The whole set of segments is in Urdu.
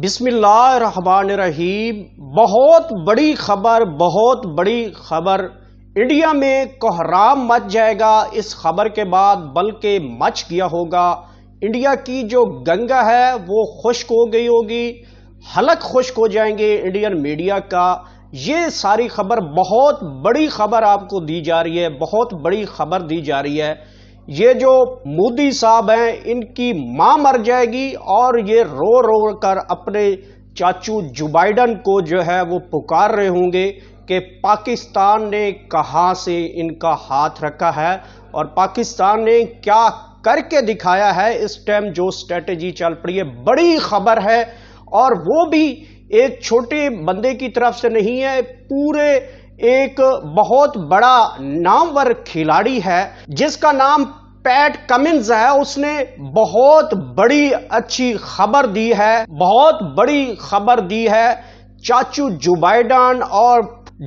بسم اللہ الرحمن الرحیم۔ بہت بڑی خبر انڈیا میں کوہرام مچ جائے گا۔ اس خبر کے بعد بلکہ مچ گیا ہوگا۔ انڈیا کی جو گنگا ہے وہ خشک ہو گئی ہوگی، حلق خشک ہو جائیں گے انڈین میڈیا کا۔ یہ ساری خبر بہت بڑی خبر آپ کو دی جا رہی ہے، بہت بڑی خبر دی جا رہی ہے۔ یہ جو مودی صاحب ہیں ان کی ماں مر جائے گی اور یہ رو رو کر اپنے چاچو جو بائیڈن کو جو ہے وہ پکار رہے ہوں گے کہ پاکستان نے کہاں سے ان کا ہاتھ رکھا ہے اور پاکستان نے کیا کر کے دکھایا ہے۔ اس ٹائم جو اسٹریٹجی چل پڑی ہے بڑی خبر ہے، اور وہ بھی ایک چھوٹے بندے کی طرف سے نہیں ہے، پورے ایک بہت بڑا نامور کھلاڑی ہے جس کا نام پیٹ کمنز ہے۔ اس نے بہت بڑی اچھی خبر دی ہے، بہت بڑی خبر دی ہے چاچو جو بائیڈن اور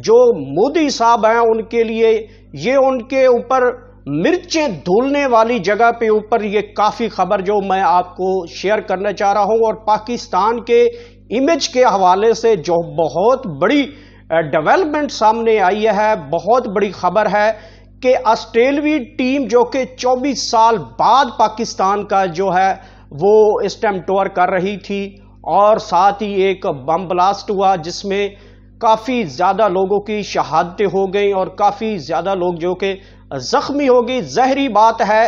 جو مودی صاحب ہیں ان کے لیے۔ یہ ان کے اوپر مرچیں دھولنے والی جگہ پہ اوپر یہ کافی خبر جو میں آپ کو شیئر کرنا چاہ رہا ہوں، اور پاکستان کے امیج کے حوالے سے جو بہت بڑی ڈیولپمنٹ سامنے آئی ہے، بہت بڑی خبر ہے کہ آسٹریلوی ٹیم جو کہ 24 سال بعد پاکستان کا جو ہے وہ اس ٹائم ٹور کر رہی تھی، اور ساتھ ہی ایک بم بلاسٹ ہوا جس میں کافی زیادہ لوگوں کی شہادتیں ہو گئیں اور کافی زیادہ لوگ جو کہ زخمی ہو گئی۔ ظاہری بات ہے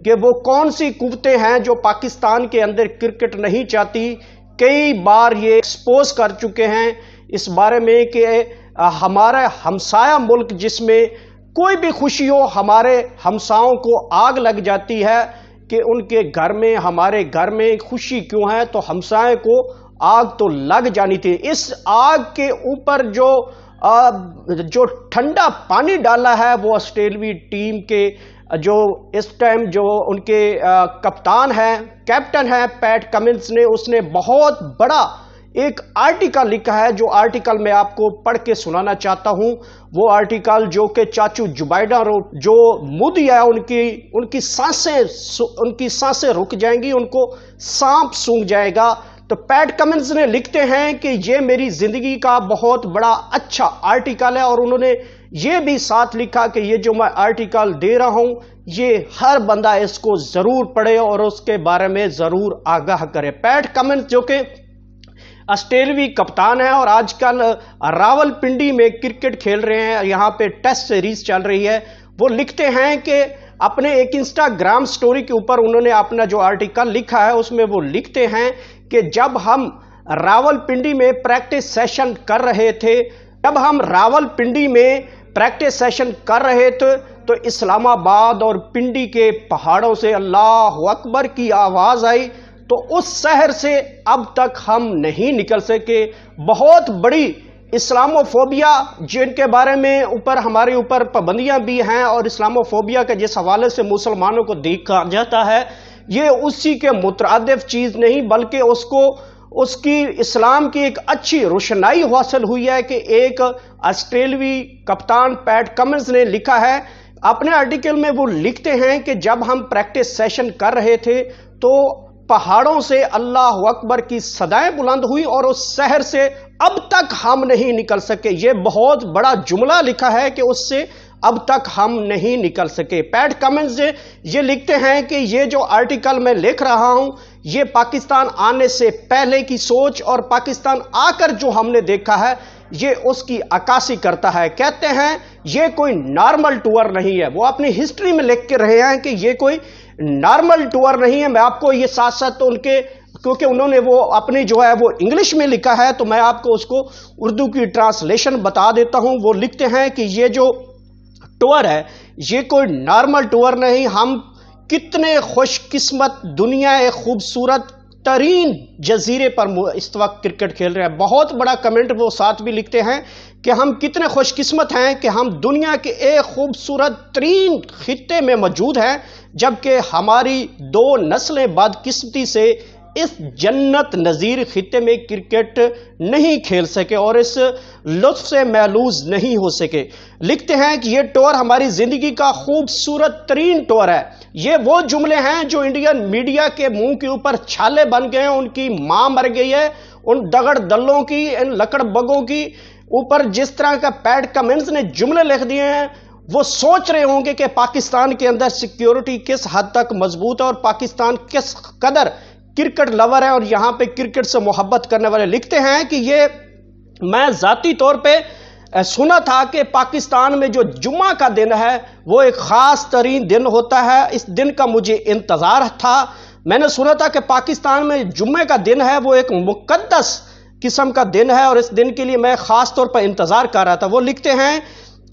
کہ وہ کون سی قوتیں ہیں جو پاکستان کے اندر کرکٹ نہیں چاہتی۔ کئی بار یہ ایکسپوز کر چکے ہیں اس بارے میں کہ ہمارا ہمسایہ ملک جس میں کوئی بھی خوشی ہو ہمارے ہمساؤں کو آگ لگ جاتی ہے کہ ان کے گھر میں ہمارے گھر میں خوشی کیوں ہے، تو ہمسائے کو آگ تو لگ جانی تھی۔ اس آگ کے اوپر جو ٹھنڈا پانی ڈالا ہے وہ آسٹریلوی ٹیم کے جو اس ٹائم جو ان کے کپتان ہیں، کیپٹن ہیں پیٹ کمنز نے، اس نے بہت بڑا ایک آرٹیکل لکھا ہے، جو آرٹیکل میں آپ کو پڑھ کے سنانا چاہتا ہوں۔ وہ آرٹیکل جو کہ چاچو جو بائیڈن جو مودی ہے ان کی سانسیں رک جائیں گی، ان کو سانپ سونگھ جائے گا۔ تو پیٹ کمنز نے لکھتے ہیں کہ یہ میری زندگی کا بہت بڑا اچھا آرٹیکل ہے، اور انہوں نے یہ بھی ساتھ لکھا کہ یہ جو میں آرٹیکل دے رہا ہوں یہ ہر بندہ اس کو ضرور پڑھے اور اس کے بارے میں ضرور آگاہ کرے۔ پیٹ کمنز جو کہ آسٹریلوی کپتان ہیں اور آج کل راول پنڈی میں کرکٹ کھیل رہے ہیں، یہاں پہ ٹیسٹ سیریز چل رہی ہے، وہ لکھتے ہیں کہ اپنے ایک انسٹاگرام سٹوری کے اوپر انہوں نے اپنا جو آرٹیکل لکھا ہے اس میں وہ لکھتے ہیں کہ جب ہم راول پنڈی میں پریکٹس سیشن کر رہے تھے تو اسلام آباد اور پنڈی کے پہاڑوں سے اللہ اکبر کی آواز آئی، تو اس شہر سے اب تک ہم نہیں نکل سکے۔ بہت بڑی اسلاموفوبیا جن کے بارے میں ہمارے اوپر پابندیاں بھی ہیں، اور اسلاموفوبیا کے جس حوالے سے مسلمانوں کو دیکھا جاتا ہے یہ اسی کے مترادف چیز نہیں، بلکہ اس کی اسلام کی ایک اچھی روشنائی حاصل ہوئی ہے کہ ایک آسٹریلوی کپتان پیٹ کمنز نے لکھا ہے اپنے آرٹیکل میں۔ وہ لکھتے ہیں کہ جب ہم پریکٹس سیشن کر رہے تھے تو پہاڑوں سے اللہ اکبر کی صدائیں بلند ہوئی اور اس شہر سے اب تک ہم نہیں نکل سکے۔ یہ بہت بڑا جملہ لکھا ہے کہ اس سے اب تک ہم نہیں نکل سکے۔ پیٹ کمنز یہ لکھتے ہیں کہ یہ جو آرٹیکل میں لکھ رہا ہوں یہ پاکستان آنے سے پہلے کی سوچ اور پاکستان آ کر جو ہم نے دیکھا ہے یہ اس کی عکاسی کرتا ہے۔ کہتے ہیں یہ کوئی نارمل ٹور نہیں ہے، وہ اپنی ہسٹری میں لکھ کے رہے ہیں کہ یہ کوئی نارمل ٹور نہیں ہے۔ میں آپ کو یہ ساتھ ساتھ کیونکہ انہوں نے وہ اپنی جو ہے وہ انگلش میں لکھا ہے تو میں آپ کو اس کو اردو کی ٹرانسلیشن بتا دیتا ہوں۔ وہ لکھتے ہیں کہ یہ جو ٹور ہے یہ کوئی نارمل ٹور نہیں، ہم کتنے خوش قسمت دنیا خوبصورت ترین جزیرے پر اس وقت کرکٹ کھیل رہے ہیں۔ بہت بڑا کمنٹ وہ ساتھ بھی لکھتے ہیں کہ ہم کتنے خوش قسمت ہیں کہ ہم دنیا کے ایک خوبصورت ترین خطے میں موجود ہیں، جبکہ ہماری 2 نسلیں بدقسمتی سے اس جنت نظیر خطے میں کرکٹ نہیں کھیل سکے اور اس لطف سے محظوظ نہیں ہو سکے۔ لکھتے ہیں کہ یہ ٹور ہماری زندگی کا خوبصورت ترین ٹور ہے۔ یہ وہ جملے ہیں جو انڈین میڈیا کے منہ کے اوپر چھالے بن گئے ہیں، ان کی ماں مر گئی ہے ان دگڑ دلوں کی، ان لکڑ بگوں کی اوپر جس طرح کا پیٹ کمنز نے جملے لکھ دیے ہیں، وہ سوچ رہے ہوں گے کہ پاکستان کے اندر سیکیورٹی کس حد تک مضبوط ہے اور پاکستان کس قدر کرکٹ لور ہے اور یہاں پہ کرکٹ سے محبت کرنے والے۔ لکھتے ہیں کہ یہ میں ذاتی طور پہ سنا تھا کہ پاکستان میں جو جمعہ کا دن ہے وہ ایک خاص ترین دن ہوتا ہے، اس دن کا مجھے انتظار تھا۔ میں نے سنا تھا کہ پاکستان میں جمعے کا دن ہے وہ ایک مقدس قسم کا دن ہے اور اس دن کے لیے میں خاص طور پر انتظار کر رہا تھا۔ وہ لکھتے ہیں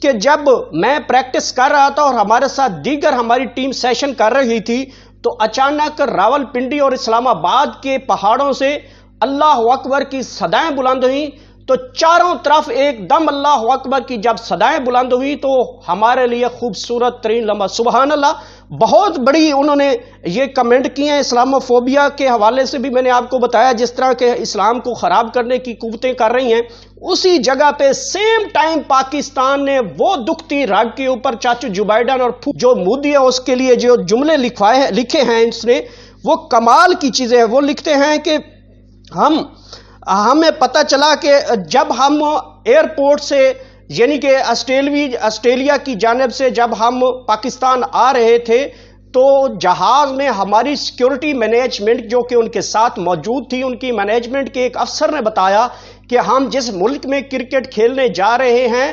کہ جب میں پریکٹس کر رہا تھا اور ہمارے ساتھ دیگر ہماری ٹیم سیشن کر رہی تھی تو اچانک راول پنڈی اور اسلام آباد کے پہاڑوں سے اللہ اکبر کی صدائیں بلند ہوئیں، تو چاروں طرف ایک دم اللہ اکبر کی جب صدائیں بلند ہوئی تو ہمارے لیے خوبصورت ترین لمحہ، سبحان اللہ۔ بہت بڑی انہوں نے یہ کمنٹ کیے ہیں اسلاموفوبیا کے حوالے سے بھی میں نے آپ کو بتایا، جس طرح کے اسلام کو خراب کرنے کی قوتیں کر رہی ہیں، اسی جگہ پہ سیم ٹائم پاکستان نے وہ دکھتی رگ کے اوپر چاچو جو بائیڈن اور جو مودی ہے اس کے لیے جو جملے لکھے ہیں اس نے، وہ کمال کی چیزیں ہیں۔ وہ لکھتے ہیں کہ ہمیں پتہ چلا کہ جب ہم ایئرپورٹ سے یعنی کہ آسٹریلیا کی جانب سے جب ہم پاکستان آ رہے تھے تو جہاز میں ہماری سیکیورٹی مینجمنٹ جو کہ ان کے ساتھ موجود تھی، ان کی مینجمنٹ کے ایک افسر نے بتایا کہ ہم جس ملک میں کرکٹ کھیلنے جا رہے ہیں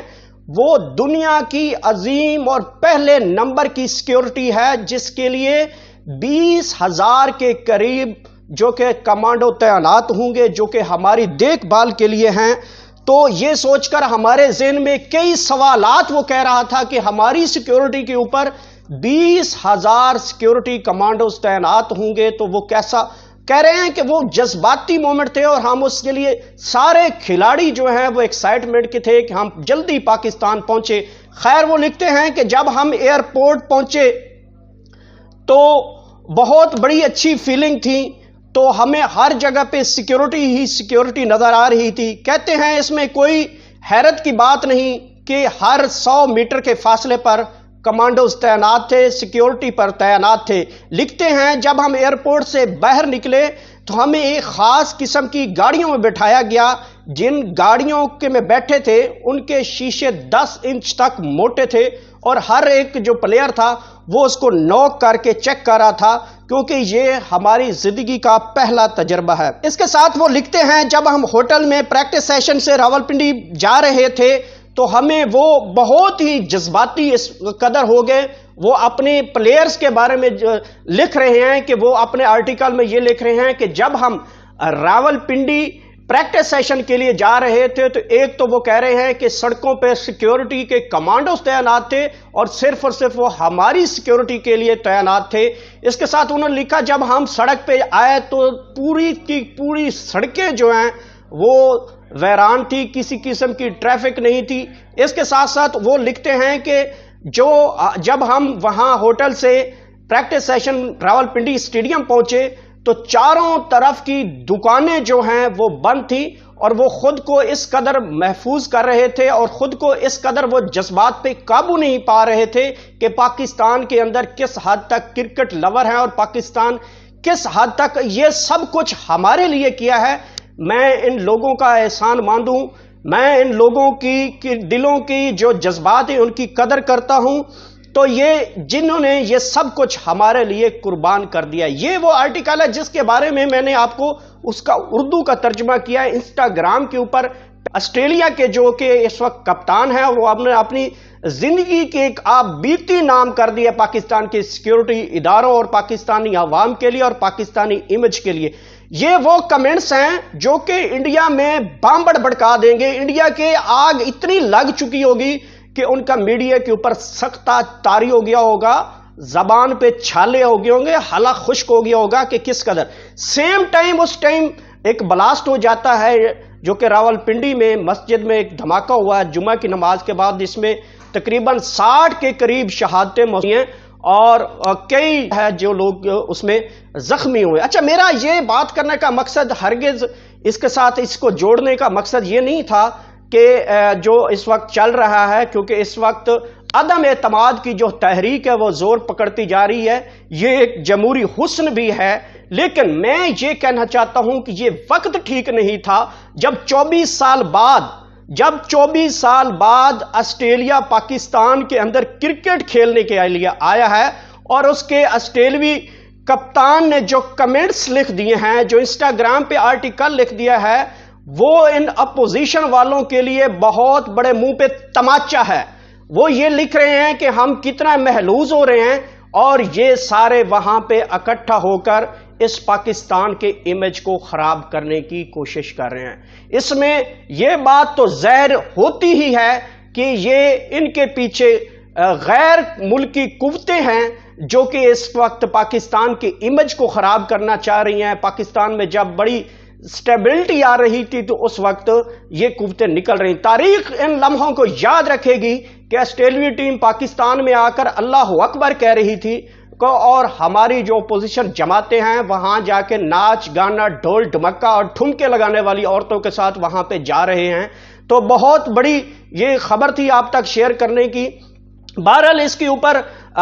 وہ دنیا کی عظیم اور پہلے نمبر کی سیکیورٹی ہے، جس کے لیے 20,000 کے قریب جو کہ کمانڈو تعینات ہوں گے جو کہ ہماری دیکھ بھال کے لیے ہیں۔ تو یہ سوچ کر ہمارے ذہن میں کئی سوالات وہ کہہ رہا تھا کہ ہماری سیکیورٹی کے اوپر 20,000 سیکیورٹی کمانڈوز تعینات ہوں گے، تو وہ کیسا کہہ رہے ہیں کہ وہ جذباتی مومنٹ تھے اور ہم اس کے لیے سارے کھلاڑی جو ہیں وہ ایکسائٹمنٹ کے تھے کہ ہم جلدی پاکستان پہنچے۔ خیر وہ لکھتے ہیں کہ جب ہم ایئرپورٹ پہنچے تو بہت بڑی اچھی فیلنگ تھی، تو ہمیں ہر جگہ پہ سیکیورٹی ہی سیکیورٹی نظر آ رہی تھی۔ کہتے ہیں اس میں کوئی حیرت کی بات نہیں کہ ہر 100 میٹر کے فاصلے پر کمانڈوز تعینات تھے، سیکیورٹی پر تعینات تھے۔ لکھتے ہیں جب ہم ایئرپورٹ سے باہر نکلے تو ہمیں ایک خاص قسم کی گاڑیوں میں بٹھایا گیا، جن گاڑیوں کے میں بیٹھے تھے ان کے شیشے 10 انچ تک موٹے تھے اور ہر ایک جو پلیئر تھا وہ اس کو نوک کر کے چیک کر رہا تھا، کیونکہ یہ ہماری زندگی کا پہلا تجربہ ہے۔ اس کے ساتھ وہ لکھتے ہیں جب ہم ہوٹل میں پریکٹس سیشن سے راولپنڈی جا رہے تھے تو ہمیں وہ بہت ہی جذباتی اس قدر ہو گئے۔ وہ اپنے پلیئرز کے بارے میں لکھ رہے ہیں کہ وہ اپنے آرٹیکل میں یہ لکھ رہے ہیں کہ جب ہم راولپنڈی پریکٹس سیشن کے لیے جا رہے تھے تو ایک تو وہ کہہ رہے ہیں کہ سڑکوں پہ سیکیورٹی کے کمانڈوز تعینات تھے اور صرف وہ ہماری سیکیورٹی کے لیے تعینات تھے۔ اس کے ساتھ انہوں نے لکھا جب ہم سڑک پہ آئے تو پوری کی پوری سڑکیں جو ہیں وہ ویران تھی، کسی قسم کی ٹریفک نہیں تھی۔ اس کے ساتھ ساتھ وہ لکھتے ہیں کہ جب ہم وہاں ہوٹل سے پریکٹس سیشن راولپنڈی اسٹیڈیم پہنچے تو چاروں طرف کی دکانیں جو ہیں وہ بند تھی اور وہ خود کو اس قدر محفوظ کر رہے تھے اور خود کو اس قدر وہ جذبات پہ قابو نہیں پا رہے تھے کہ پاکستان کے اندر کس حد تک کرکٹ لور ہے اور پاکستان کس حد تک یہ سب کچھ ہمارے لیے کیا ہے۔ میں ان لوگوں کا احسان ماندوں، میں ان لوگوں کی دلوں کی جو جذبات ہیں ان کی قدر کرتا ہوں، تو یہ جنہوں نے یہ سب کچھ ہمارے لیے قربان کر دیا۔ یہ وہ آرٹیکل ہے جس کے بارے میں میں نے آپ کو اس کا اردو کا ترجمہ کیا ہے انسٹاگرام کے اوپر۔ آسٹریلیا کے جو کہ اس وقت کپتان ہیں وہ اپنی زندگی کے ایک آپ بیتی نام کر دیا پاکستان کے سیکیورٹی اداروں اور پاکستانی عوام کے لیے اور پاکستانی امیج کے لیے۔ یہ وہ کمنٹس ہیں جو کہ انڈیا میں بامبڑ بھڑکا دیں گے۔ انڈیا کے آگ اتنی لگ چکی ہوگی کہ ان کا میڈیا کے اوپر سختہ طاری ہو گیا ہوگا، زبان پہ چھالے ہو گئے ہوں گے، حلق خشک ہو گیا ہوگا کہ کس قدر۔ سیم ٹائم اس ٹائم ایک بلاسٹ ہو جاتا ہے جو کہ راولپنڈی میں مسجد میں ایک دھماکہ ہوا ہے جمعہ کی نماز کے بعد، جس میں تقریباً 60 کے قریب شہادتیں موجود ہیں اور کئی ہے جو لوگ اس میں زخمی ہوئے۔ اچھا، میرا یہ بات کرنے کا مقصد ہرگز اس کے ساتھ اس کو جوڑنے کا مقصد یہ نہیں تھا کہ جو اس وقت چل رہا ہے، کیونکہ اس وقت عدم اعتماد کی جو تحریک ہے وہ زور پکڑتی جا رہی ہے، یہ ایک جمہوری حسن بھی ہے، لیکن میں یہ کہنا چاہتا ہوں کہ یہ وقت ٹھیک نہیں تھا جب 24 سال بعد آسٹریلیا پاکستان کے اندر کرکٹ کھیلنے کے لیے آیا ہے اور اس کے آسٹریلوی کپتان نے جو کمنٹس لکھ دیے ہیں، جو انسٹاگرام پہ آرٹیکل لکھ دیا ہے، وہ ان اپوزیشن والوں کے لیے بہت بڑے منہ پہ تماچا ہے۔ وہ یہ لکھ رہے ہیں کہ ہم کتنا محلوز ہو رہے ہیں، اور یہ سارے وہاں پہ اکٹھا ہو کر اس پاکستان کے امیج کو خراب کرنے کی کوشش کر رہے ہیں۔ اس میں یہ بات تو ظاہر ہوتی ہی ہے کہ یہ ان کے پیچھے غیر ملکی قوتیں ہیں جو کہ اس وقت پاکستان کے امیج کو خراب کرنا چاہ رہی ہیں۔ پاکستان میں جب بڑی سٹیبلٹی آ رہی تھی تو اس وقت یہ قوتیں نکل رہی۔ تاریخ ان لمحوں کو یاد رکھے گی کہ آسٹریلوی ٹیم پاکستان میں آ کر اللہ اکبر کہہ رہی تھی، اور ہماری جو اپوزیشن جماعتیں ہیں وہاں جا کے ناچ گانا ڈھول ڈھمکا اور ٹھمکے لگانے والی عورتوں کے ساتھ وہاں پہ جا رہے ہیں۔ تو بہت بڑی یہ خبر تھی آپ تک شیئر کرنے کی۔ بہرحال اس کے اوپر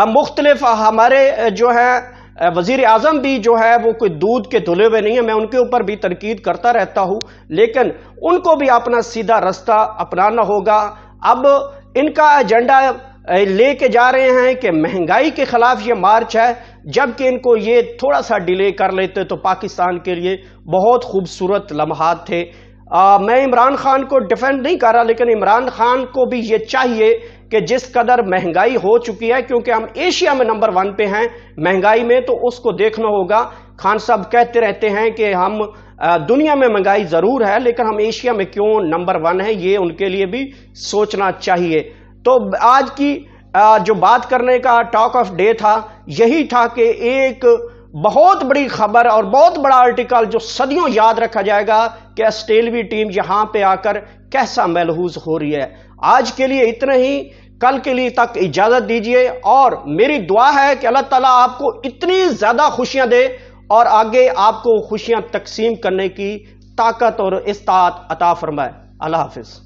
مختلف ہمارے جو ہے وزیر اعظم بھی جو ہے وہ کوئی دودھ کے دھلے ہوئے نہیں ہیں، میں ان کے اوپر بھی تنقید کرتا رہتا ہوں، لیکن ان کو بھی اپنا سیدھا رستہ اپنانا ہوگا۔ اب ان کا ایجنڈا لے کے جا رہے ہیں کہ مہنگائی کے خلاف یہ مارچ ہے، جبکہ ان کو یہ تھوڑا سا ڈیلے کر لیتے تو پاکستان کے لیے بہت خوبصورت لمحات تھے۔ میں عمران خان کو ڈیفینڈ نہیں کر رہا، لیکن عمران خان کو بھی یہ چاہیے کہ جس قدر مہنگائی ہو چکی ہے، کیونکہ ہم ایشیا میں نمبر 1 پہ ہیں مہنگائی میں، تو اس کو دیکھنا ہوگا۔ خان صاحب کہتے رہتے ہیں کہ ہم دنیا میں مہنگائی ضرور ہے لیکن ہم ایشیا میں کیوں نمبر 1 ہیں، یہ ان کے لیے بھی سوچنا چاہیے۔ تو آج کی جو بات کرنے کا ٹاک آف ڈے تھا یہی تھا کہ ایک بہت بڑی خبر اور بہت بڑا آرٹیکل جو صدیوں یاد رکھا جائے گا کہ آسٹریلوی ٹیم یہاں پہ آ کر کیسا محظوظ ہو رہی ہے۔ آج کے لیے اتنا ہی، کل کے لیے تک اجازت دیجیے، اور میری دعا ہے کہ اللہ تعالیٰ آپ کو اتنی زیادہ خوشیاں دے اور آگے آپ کو خوشیاں تقسیم کرنے کی طاقت اور استطاعت عطا فرمائے۔ اللہ حافظ۔